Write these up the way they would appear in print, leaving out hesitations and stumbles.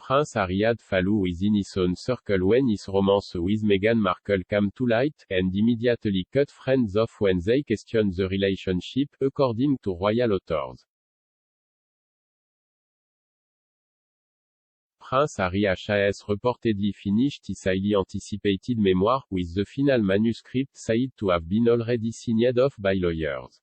Prince Harry had fallen within his own circle when his romance with Meghan Markle came to light, and immediately cut friends off when they questioned the relationship, according to royal authors. Prince Harry has reportedly finished his highly anticipated memoir, with the final manuscript said to have been already signed off by lawyers.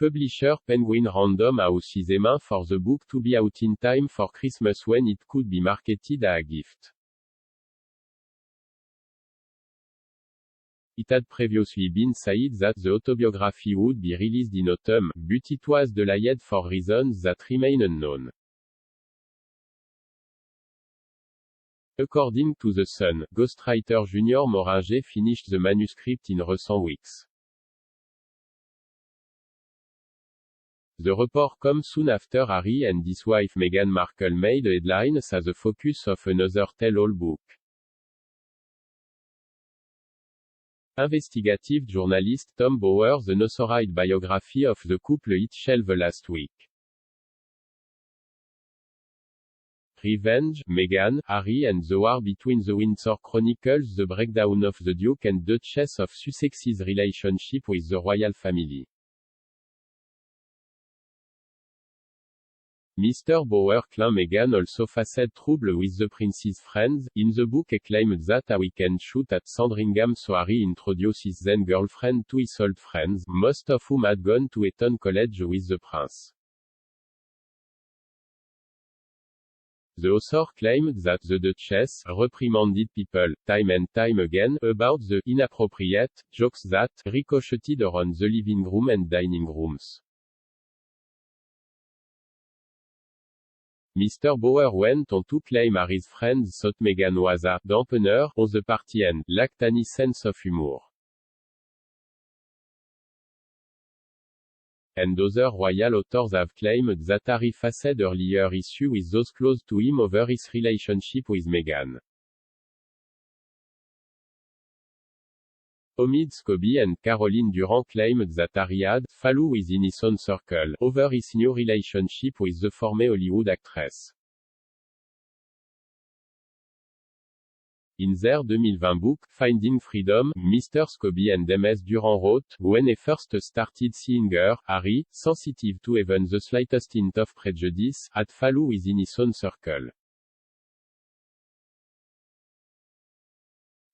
Publisher Penguin Random House is aiming for the book to be out in time for Christmas when it could be marketed as a gift. It had previously been said that the autobiography would be released in autumn, but it was delayed for reasons that remain unknown. According to The Sun, ghostwriter Junior Moranger finished the manuscript in recent weeks. The report comes soon after Harry and his wife Meghan Markle made headlines as the focus of another tell-all book. Investigative journalist Tom Bowers' unauthorized biography of the couple hit shelves last week. Revenge, Meghan, Harry and the War Between the Windsor chronicles the breakdown of the Duke and Duchess of Sussex's relationship with the royal family. Mr. Bowers claimed Meghan also faced trouble with the prince's friends. In the book he claimed that a weekend shoot at Sandringham saw Harry introduce his then-girlfriend to his old friends, most of whom had gone to Eton College with the prince. The author claimed that the Duchess reprimanded people, time and time again, about the inappropriate jokes that ricocheted around the living room and dining rooms. Mr. Bowers went on to claim Harry's friends thought Meghan was a dampener on the party and lacked any sense of humor. And other royal authors have claimed that Harry faced earlier issues with those close to him over his relationship with Meghan. Omid Scobie and Caroline Durant claimed that Harry had fallen within his own circle over his new relationship with the former Hollywood actress. In their 2020 book, Finding Freedom, Mr. Scobie and Ms. Durant wrote, "When I first started seeing her, Harry, sensitive to even the slightest hint of prejudice, had fallen within his own circle.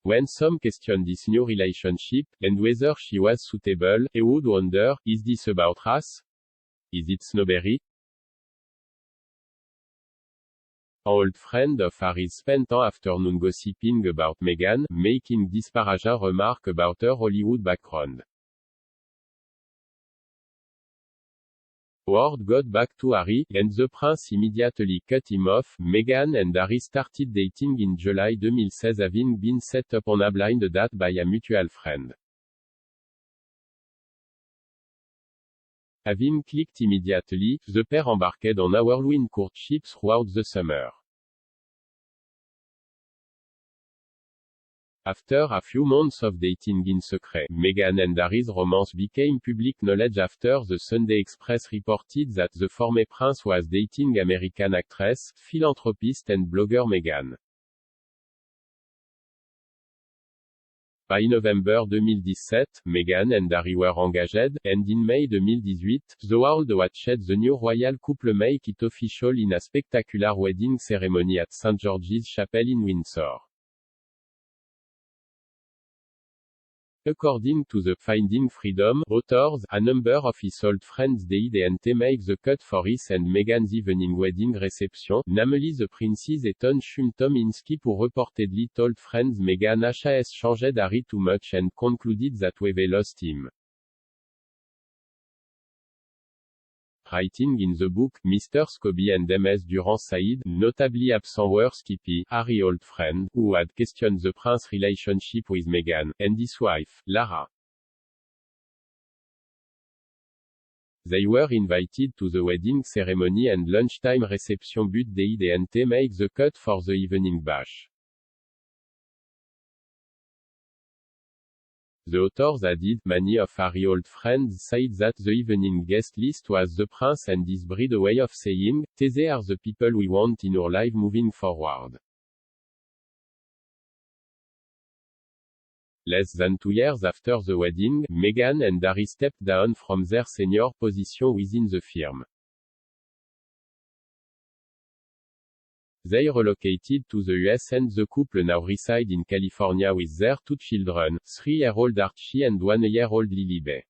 When some questioned this new relationship, and whether she was suitable, I would wonder, is this about race? Is it snobbery?" An old friend of Harry's spent an afternoon gossiping about Meghan, making disparaging remarks about her Hollywood background. Word got back to Harry, and the prince immediately cut him off. Meghan and Harry started dating in July 2016, having been set up on a blind date by a mutual friend. Having clicked immediately, the pair embarked on a whirlwind courtship throughout the summer. After a few months of dating in secret, Meghan and Harry's romance became public knowledge after the Sunday Express reported that the former prince was dating American actress, philanthropist and blogger Meghan. By November 2017, Meghan and Harry were engaged, and in May 2018, the world watched the new royal couple make it official in a spectacular wedding ceremony at St. George's Chapel in Windsor. According to the Finding Freedom authors, a number of his old friends didn't make the cut for his and Meghan's evening wedding reception, namely the prince's Eton chum Tom Hinsky, who reportedly told friends Meghan has changed Harry too much and concluded that we've lost him. Writing in the book, Mr. Scobie and Ms. Durant said, notably absent were Skippy, Harry's old friend, who had questioned the prince's relationship with Meghan, and his wife, Lara. They were invited to the wedding ceremony and lunchtime reception but they didn't make the cut for the evening bash. The authors added, many of Harry's old friends said that the evening guest list was the prince and his bride, a way of saying, these are the people we want in our life moving forward. Less than 2 years after the wedding, Meghan and Harry stepped down from their senior position within the firm. They relocated to the US and the couple now reside in California with their 2 children, 3-year-old Archie and 1-year-old Lilibet.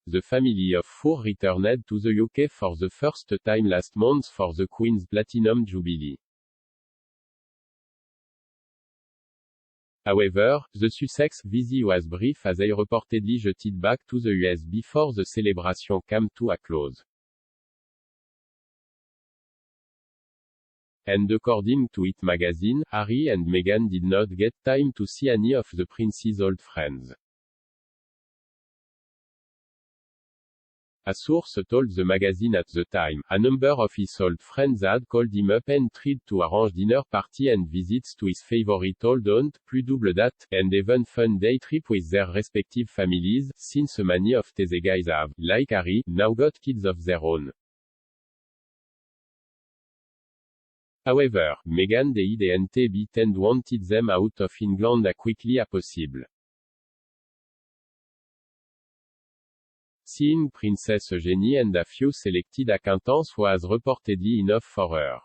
The family of 4 returned to the UK for the first time last month for the Queen's Platinum Jubilee. However, the Sussex visit was brief as they reportedly jetted back to the US before the celebration came to a close. And according to It magazine, Harry and Meghan did not get time to see any of the prince's old friends. A source told the magazine at the time, a number of his old friends had called him up and tried to arrange dinner party and visits to his favorite old aunt, plus double date, and even fun day trip with their respective families, since many of these guys have, like Harry, now got kids of their own. However, Meghan didn't beat and wanted them out of England as quickly as possible. Seeing Princess Eugenie and a few selected acquaintances was reportedly enough for her.